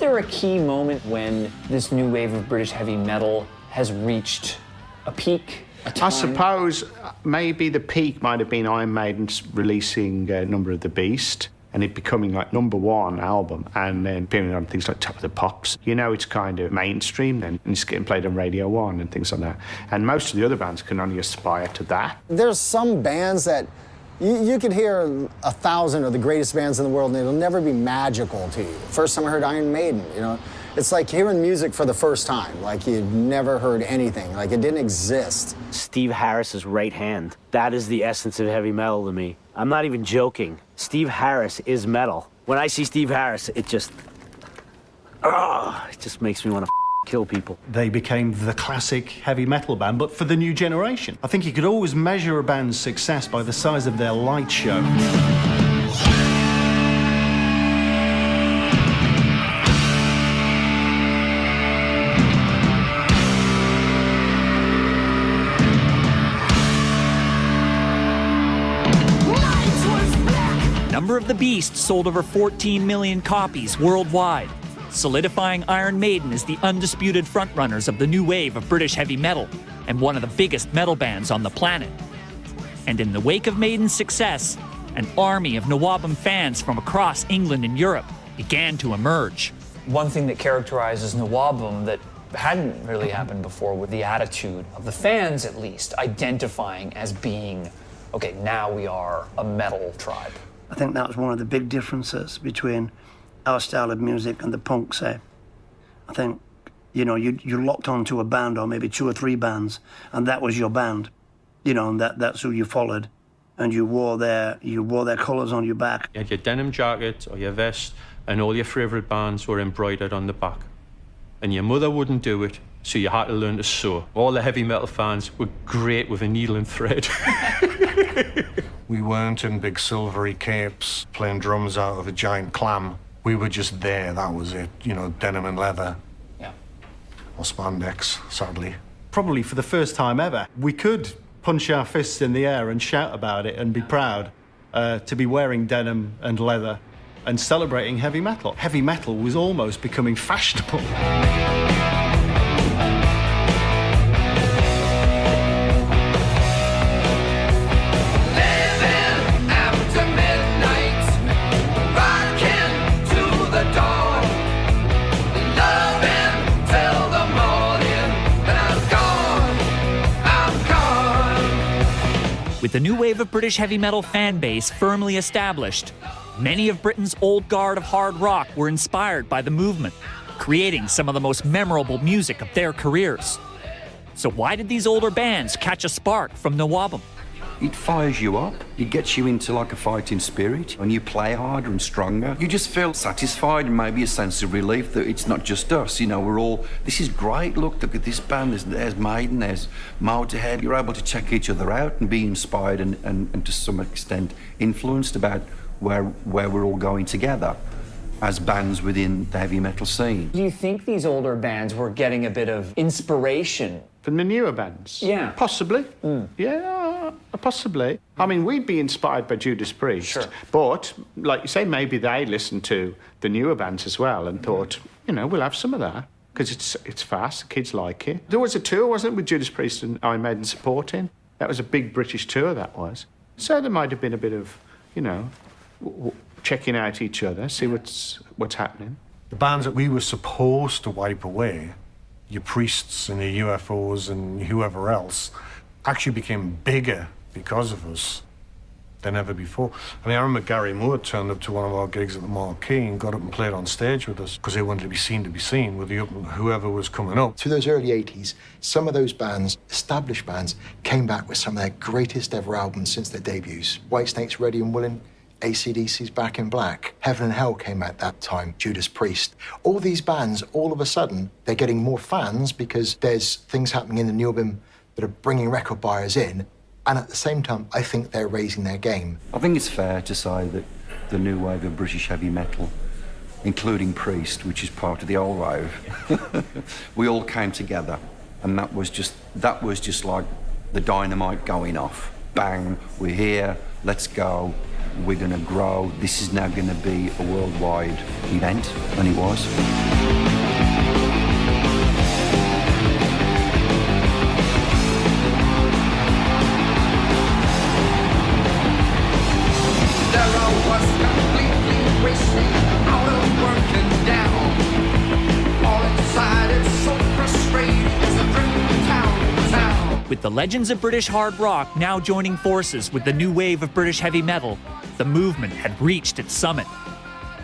there a key moment when this new wave of British heavy metal has reached a peak? I suppose maybe the peak might have been Iron Maiden's releasing Number of the Beast and it becoming like #1 album and then appearing on things like Top of the Pops. You know, it's kind of mainstream then, and it's getting played on Radio 1 and things like that. And most of the other bands can only aspire to that. There's some bands that you could hear 1,000 of the greatest bands in the world and it'll never be magical to you. First time I heard Iron Maiden, you know, it's like hearing music for the first time, like you'd never heard anything, like it didn't exist. Steve Harris's right hand, that is the essence of heavy metal to me. I'm not even joking. Steve Harris is metal. When I see Steve Harris, it just makes me want to kill people. They became the classic heavy metal band, but for the new generation. I think you could always measure a band's success by the size of their light show. Number of the Beast sold over 14 million copies worldwide, solidifying Iron Maiden as the undisputed frontrunners of the new wave of British heavy metal and one of the biggest metal bands on the planet. And in the wake of Maiden's success, an army of Nawabum fans from across England and Europe began to emerge. One thing that characterizes Nawabum that hadn't really happened before with the attitude of the fans, at least, identifying as being, okay, now we are a metal tribe. I think that was one of the big differences between our style of music and the punk say. I think, you know, you locked onto a band or maybe 2 or 3 bands, and that was your band, you know, and that's who you followed, and you wore their colours on your back. You had your denim jacket or your vest, and all your favourite bands were embroidered on the back. And your mother wouldn't do it, so you had to learn to sew. All the heavy metal fans were great with a needle and thread. We weren't in big silvery capes playing drums out of a giant clam. We were just there, that was it. You know, denim and leather. Yeah. Or spandex, sadly. Probably for the first time ever, we could punch our fists in the air and shout about it and be proud to be wearing denim and leather and celebrating heavy metal. Heavy metal was almost becoming fashionable. With the new wave of British heavy metal fan base firmly established, many of Britain's old guard of hard rock were inspired by the movement, creating some of the most memorable music of their careers. So why did these older bands catch a spark from Nawabum? It fires you up, it gets you into like a fighting spirit, and you play harder and stronger. You just feel satisfied and maybe a sense of relief that it's not just us, you know, we're all, this is great, look at this band, there's Maiden, there's Motorhead. You're able to check each other out and be inspired and to some extent influenced about where we're all going together as bands within the heavy metal scene. Do you think these older bands were getting a bit of inspiration? From the newer bands? Yeah. Possibly. Yeah, possibly. I mean, we'd be inspired by Judas Priest. Sure. But, like you say, maybe they listened to the newer bands as well and thought, you know, we'll have some of that. Because it's fast, the kids like it. There was a tour, wasn't it, with Judas Priest and Iron Maiden supporting? That was a big British tour, that was. So there might have been a bit of, you know, checking out each other, see what's happening. The bands that we were supposed to wipe away, your Priests and your UFOs and whoever else, actually became bigger because of us than ever before. I mean, I remember Gary Moore turned up to one of our gigs at the Marquee and got up and played on stage with us because they wanted to be seen with whoever was coming up. Through those early 80s, some of those bands, established bands, came back with some of their greatest ever albums since their debuts. Whitesnake's Ready and Willing, AC/DC's Back in Black, Heaven and Hell came out that time, Judas Priest. All these bands, all of a sudden, they're getting more fans because there's things happening in the new album that are bringing record buyers in, and at the same time, I think they're raising their game. I think it's fair to say that the new wave of British heavy metal, including Priest, which is part of the old wave, we all came together, and that was just like the dynamite going off. Bang, we're here, let's go. We're going to grow. This is now going to be a worldwide event, and it was. With the legends of British hard rock now joining forces with the new wave of British heavy metal, the movement had reached its summit.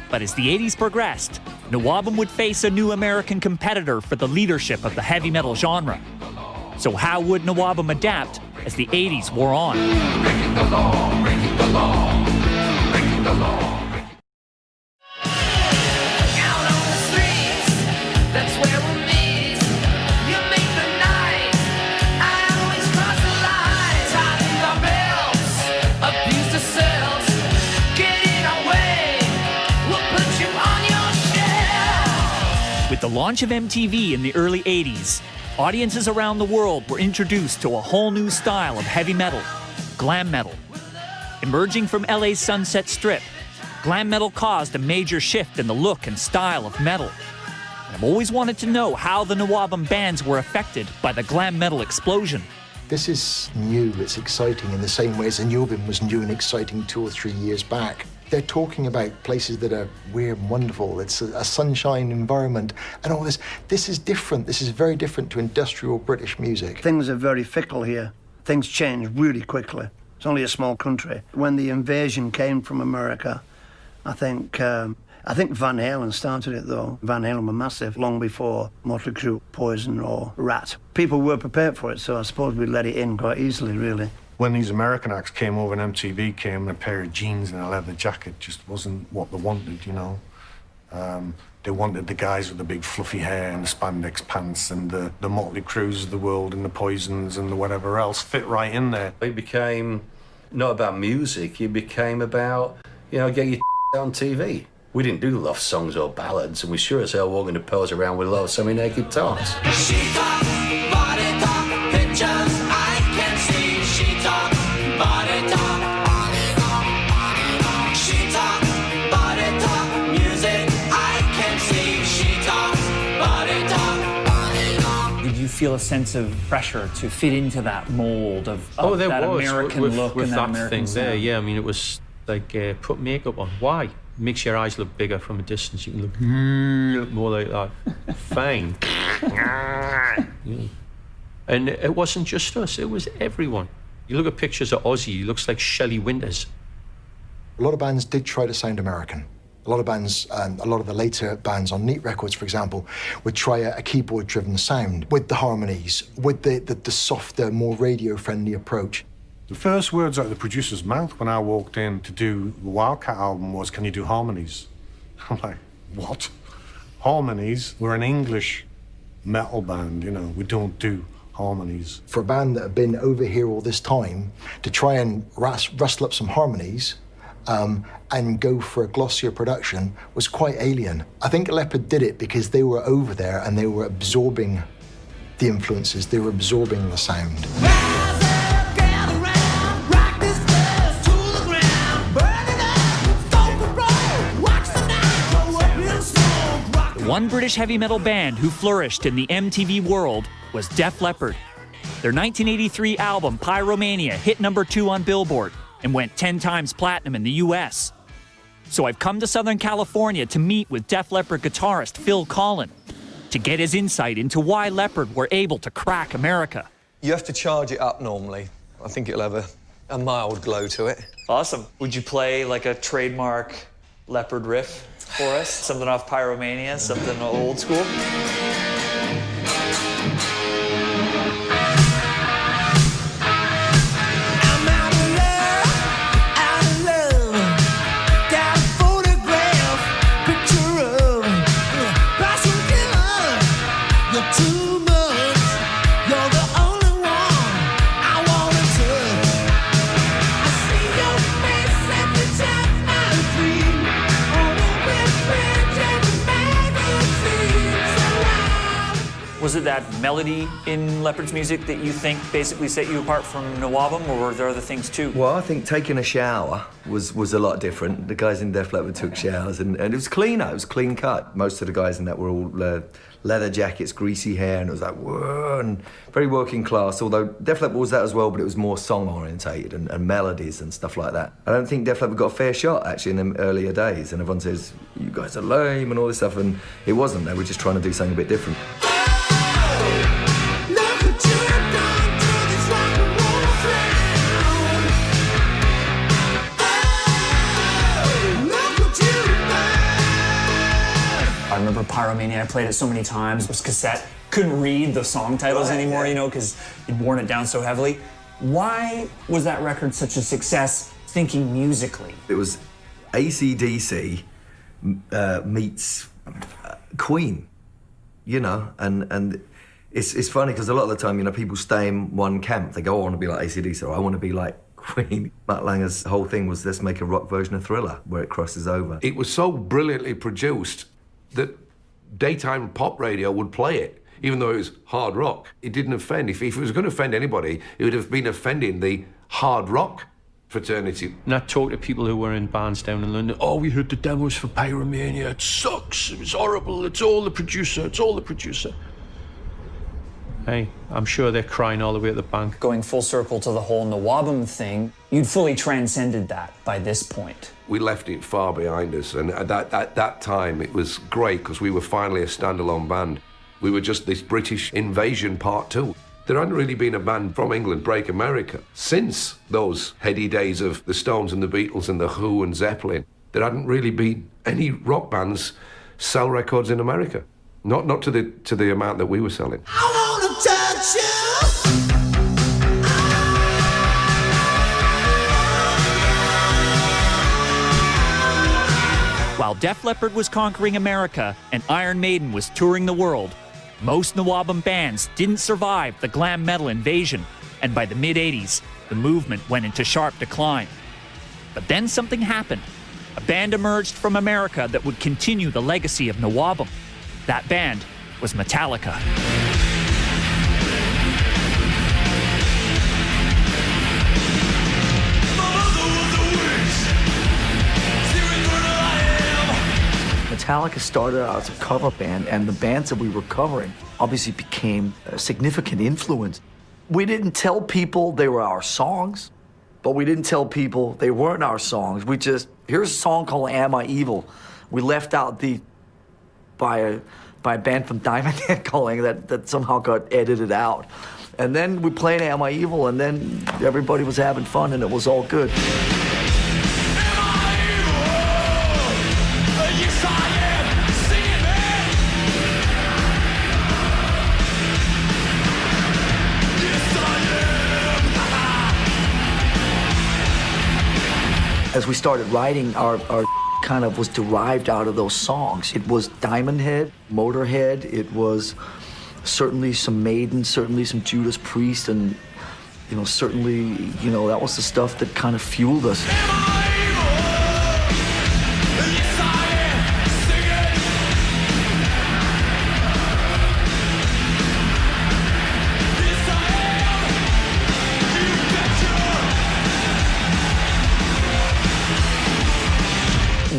But as the 80s progressed, Nawabum would face a new American competitor for the leadership of the heavy metal genre. So how would Nawabum adapt as the 80s wore on? Breaking the law, breaking the law, breaking the law. Out on the streets, that's where we meet. You make the night, I always cross the lines. Tighten our belts, abuse the cells, get in our way, we'll put you on your shelf. With the launch of MTV in the early 80s, audiences around the world were introduced to a whole new style of heavy metal, glam metal. Emerging from LA's Sunset Strip, glam metal caused a major shift in the look and style of metal. And I've always wanted to know how the Nawabum bands were affected by the glam metal explosion. This is new, it's exciting in the same way as the Nawabum was new and exciting 2 or 3 years back. They're talking about places that are weird and wonderful. It's a sunshine environment and all this. This is different. This is very different to industrial British music. Things are very fickle here. Things change really quickly. It's only a small country. When the invasion came from America, I think Van Halen started it, though. Van Halen were massive long before Motley Crue, Poison or Rat. People were prepared for it, so I suppose we let it in quite easily, really. When these American acts came over and MTV came, a pair of jeans and a leather jacket just wasn't what they wanted, you know. They wanted the guys with the big fluffy hair and the spandex pants and the Motley Crues of the world and the Poisons and the whatever else fit right in there. It became not about music, it became about, you know, getting your on TV. We didn't do love songs or ballads, and we sure as hell weren't going to pose around with love semi-naked tots. She talk, body talk, pictures I can see. She talk, body talk, body talk, body talk. She talk, body talk, music I can see. She talk, body talk, body talk. Did you feel a sense of pressure to fit into that mold of there that was, American with look with and that American thing sound? there? Yeah, I mean, it was like put makeup on. Why? Makes your eyes look bigger from a distance. You can look more like that. Fine. Yeah. And it wasn't just us, it was everyone. You look at pictures of Ozzy, he looks like Shelley Winters. A lot of bands did try to sound American. A lot of bands, a lot of the later bands on Neat Records, for example, would try a keyboard-driven sound with the harmonies, with the softer, more radio-friendly approach. The first words out of the producer's mouth when I walked in to do the Wildcat album was, "Can you do harmonies?" I'm like, what? Harmonies? We're an English metal band, you know, we don't do harmonies. For a band that had been over here all this time, to try and rustle up some harmonies and go for a glossier production was quite alien. I think Leopard did it because they were over there and they were absorbing the influences, they were absorbing the sound. One British heavy metal band who flourished in the MTV world was Def Leppard. Their 1983 album, Pyromania, hit #2 on Billboard and went 10 times platinum in the US. So I've come to Southern California to meet with Def Leppard guitarist Phil Collen to get his insight into why Leppard were able to crack America. You have to charge it up normally. I think it'll have a mild glow to it. Awesome. Would you play like a trademark Leopard riff for us? Something off Pyromania, something old school? Was it that melody in Leppard's music that you think basically set you apart from Nawabum, or were there other things too? Well, I think taking a shower was a lot different. The guys in Def Leppard took showers, and it was cleaner, it was clean cut. Most of the guys in that were all leather jackets, greasy hair, and it was like, whoa, and very working class, although Def Leppard was that as well, but it was more song-orientated and melodies and stuff like that. I don't think Def Leppard got a fair shot, actually, in them earlier days, and everyone says, you guys are lame and all this stuff, and it wasn't. They were just trying to do something a bit different. Look what you have done to this I remember Pyromania, I played it so many times. It was cassette. Couldn't read the song titles anymore, you know, because you'd worn it down so heavily. Why was that record such a success, thinking musically? It was AC/DC meets Queen, you know, and it's funny because a lot of the time, you know, people stay in one camp. They go, oh, I want to be like AC/DC, or I want to be like Queen. Matt Langer's whole thing was, let's make a rock version of Thriller, where it crosses over. It was so brilliantly produced that daytime pop radio would play it, even though it was hard rock. It didn't offend. If it was going to offend anybody, it would have been offending the hard rock fraternity. And I talked to people who were in bands down in London. Oh, we heard the demos for Pyromania. It sucks. It was horrible. It's all the producer. It's all the producer. Hey, I'm sure they're crying all the way at the bank. Going full circle to the whole Nawabum thing, you'd fully transcended that by this point. We left it far behind us, and at that time it was great because we were finally a standalone band. We were just this British invasion part 2. There hadn't really been a band from England break America since those heady days of the Stones and the Beatles and the Who and Zeppelin. There hadn't really been any rock bands sell records in America, not to the amount that we were selling. While Def Leppard was conquering America and Iron Maiden was touring the world, most Nawabum bands didn't survive the glam metal invasion, and by the mid-'80s, the movement went into sharp decline. But then something happened. A band emerged from America that would continue the legacy of Nawabum. That band was Metallica. Metallica started out as a cover band, and the bands that we were covering obviously became a significant influence. We didn't tell people they were our songs, but we didn't tell people they weren't our songs. We just, here's a song called Am I Evil? We left out the, by a band from Diamond Head calling that somehow got edited out. And then we played Am I Evil, and then everybody was having fun, and it was all good. As we started writing, our kind of was derived out of those songs. It was Diamond Head, Motorhead, it was certainly some Maiden, certainly some Judas Priest, and, you know, certainly, you know, that was the stuff that kind of fueled us.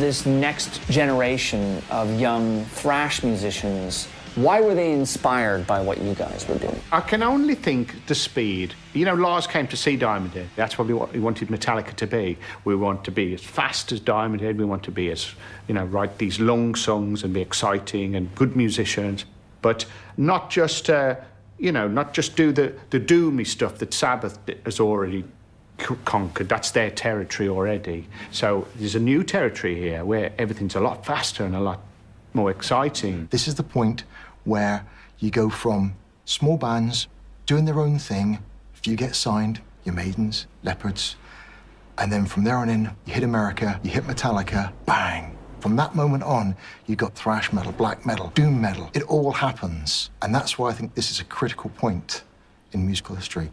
This next generation of young thrash musicians, why were they inspired by what you guys were doing? I can only think the speed. You know, Lars came to see Diamond Head. That's probably what we wanted Metallica to be. We want to be as fast as Diamond Head. We want to be as, you know, write these long songs and be exciting and good musicians, but not just, you know, not just do the doomy stuff that Sabbath has already conquered. That's their territory already. So there's a new territory here where everything's a lot faster and a lot more exciting. This is the point where you go from small bands doing their own thing. If you get signed, your Maidens, Leopards, and then from there on in, you hit America, you hit Metallica, bang. From that moment on, you got thrash metal, black metal, doom metal. It all happens. And that's why I think this is a critical point in musical history.